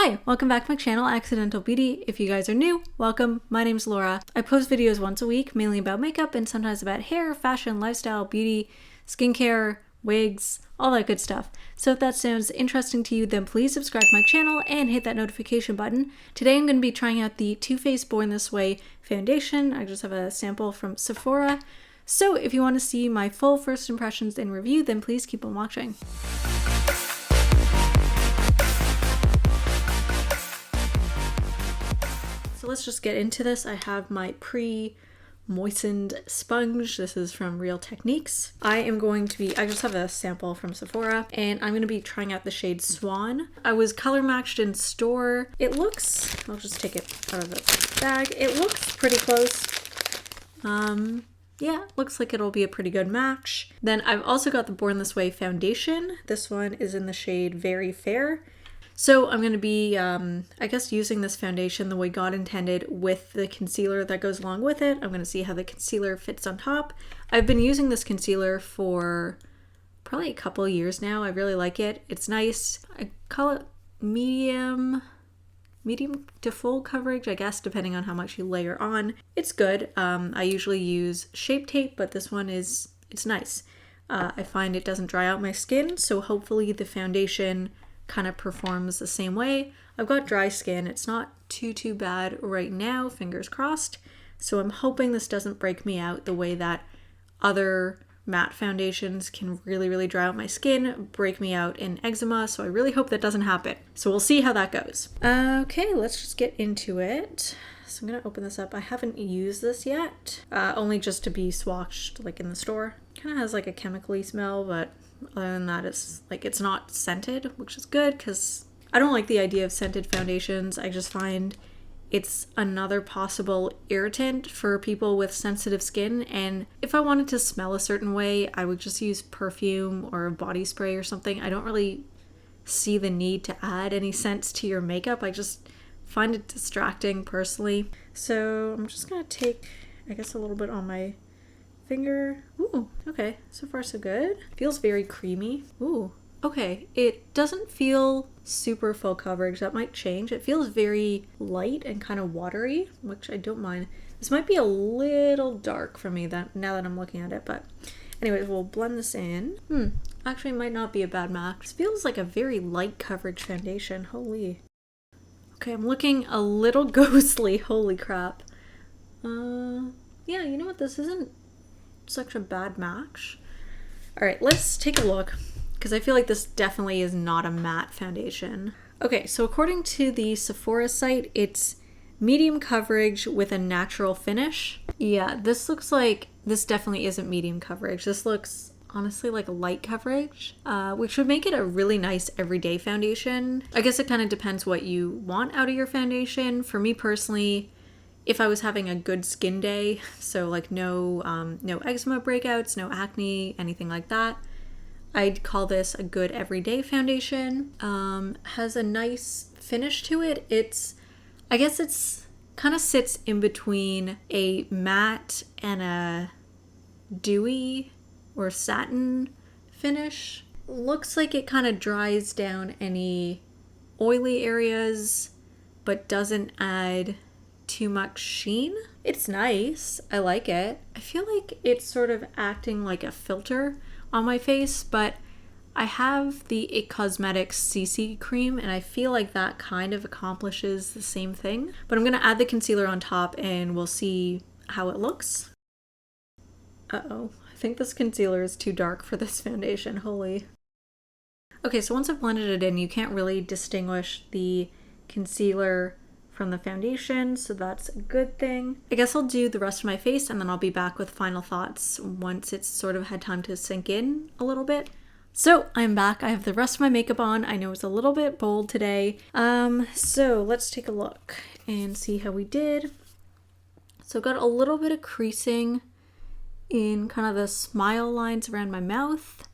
Hi, welcome back to my channel, Accidental Beauty. If you guys are new, welcome. My name's Laura. I post videos once a week, mainly about makeup and sometimes about hair, fashion, lifestyle, beauty, skincare, wigs, all that good stuff. So if that sounds interesting to you, then please subscribe to my channel and hit that notification button. Today I'm going to be trying out the Too Faced Born This Way foundation. I just have a sample from Sephora. So if you want to see my full first impressions and review, then please keep on watching. So let's just get into this. I have my pre-moistened sponge. This is from Real Techniques. I just have a sample from Sephora and I'm going to be trying out the shade Swan. I was color matched in store. I'll just take it out of the bag. It looks pretty close. Yeah, looks like it'll be a pretty good match. Then I've also got the Born This Way foundation. This one is in the shade Very Fair. So I'm going to be, I guess, using this foundation the way God intended with the concealer that goes along with it. I'm going to see how the concealer fits on top. I've been using this concealer for probably a couple of years now. I really like it. It's nice. I call it medium to full coverage, I guess, depending on how much you layer on. It's good. I usually use Shape Tape, but this one it's nice. I find it doesn't dry out my skin, so hopefully the foundation kind of performs the same way. I've got dry skin. It's not too bad right now, fingers crossed. So I'm hoping this doesn't break me out the way that other matte foundations can really dry out my skin, break me out in eczema. So I really hope that doesn't happen. So we'll see how that goes. Okay, let's just get into it. So I'm gonna open this up. I haven't used this yet, only just to be swatched like in the store. Kind of has like a chemically smell, but other than that, it's not scented, which is good because I don't like the idea of scented foundations. I just find it's another possible irritant for people with sensitive skin. And if I wanted to smell a certain way, I would just use perfume or body spray or something. I don't really see the need to add any scents to your makeup. I just find it distracting personally. So I'm just gonna take, I guess, a little bit on my finger. Ooh, okay, so far so good. Feels very creamy. Ooh, okay. It doesn't feel super full coverage. That might change. It feels very light and kind of watery, which I don't mind. This might be a little dark for me now that I'm looking at it, but anyways, we'll blend this in. Actually might not be a bad match. This feels like a very light coverage foundation. Holy. Okay, I'm looking a little ghostly. Holy crap. Yeah, you know what? This isn't such a bad match. All right, let's take a look because I feel like this definitely is not a matte foundation. Okay, so according to the Sephora site, it's medium coverage with a natural finish. Yeah, this definitely isn't medium coverage. This looks honestly like a light coverage, which would make it a really nice everyday foundation. I guess it kind of depends what you want out of your foundation. For me personally, if I was having a good skin day, so like no eczema breakouts, no acne, anything like that, I'd call this a good everyday foundation. Has a nice finish to it. I guess it's kind of sits in between a matte and a dewy or satin finish. Looks like it kind of dries down any oily areas, but doesn't add too much sheen. It's nice. I like it. I feel like it's sort of acting like a filter on my face, but I have the It Cosmetics CC cream and I feel like that kind of accomplishes the same thing. But I'm going to add the concealer on top and we'll see how it looks. Uh-oh. I think this concealer is too dark for this foundation. Holy. Okay, so once I've blended it in, you can't really distinguish the concealer from the foundation, so that's a good thing. I guess I'll do the rest of my face and then I'll be back with final thoughts once it's sort of had time to sink in a little bit. So I'm back. I have the rest of my makeup on. I know it's a little bit bold today. So let's take a look and see how we did. So got a little bit of creasing in kind of the smile lines around my mouth.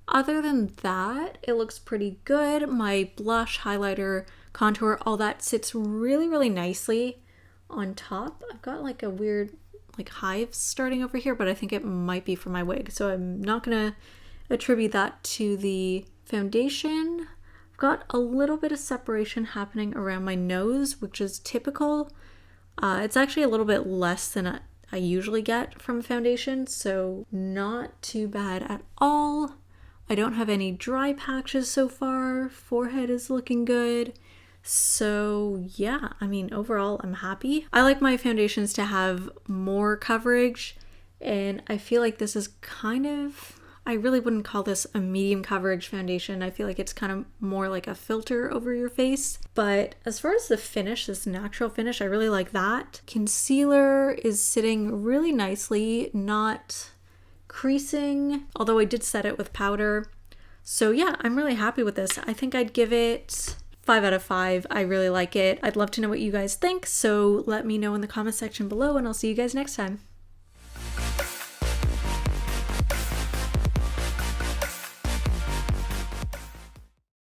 Other than that, it looks pretty good. My blush, highlighter, contour, all that sits really nicely on top. I've got like a weird like hives starting over here, but I think it might be from my wig. So I'm not gonna attribute that to the foundation. I've got a little bit of separation happening around my nose, which is typical. It's actually a little bit less than I usually get from foundation, so not too bad at all. I don't have any dry patches so far. Forehead is looking good. So yeah, I mean, overall, I'm happy. I like my foundations to have more coverage, and I feel like this is kind of, I really wouldn't call this a medium coverage foundation. I feel like it's kind of more like a filter over your face. But as far as the finish, this natural finish, I really like that. Concealer is sitting really nicely, not creasing, although I did set it with powder. So yeah, I'm really happy with this. I think I'd give it 5 out of 5. I really like it. I'd love to know what you guys think, so let me know in the comment section below, and I'll see you guys next time.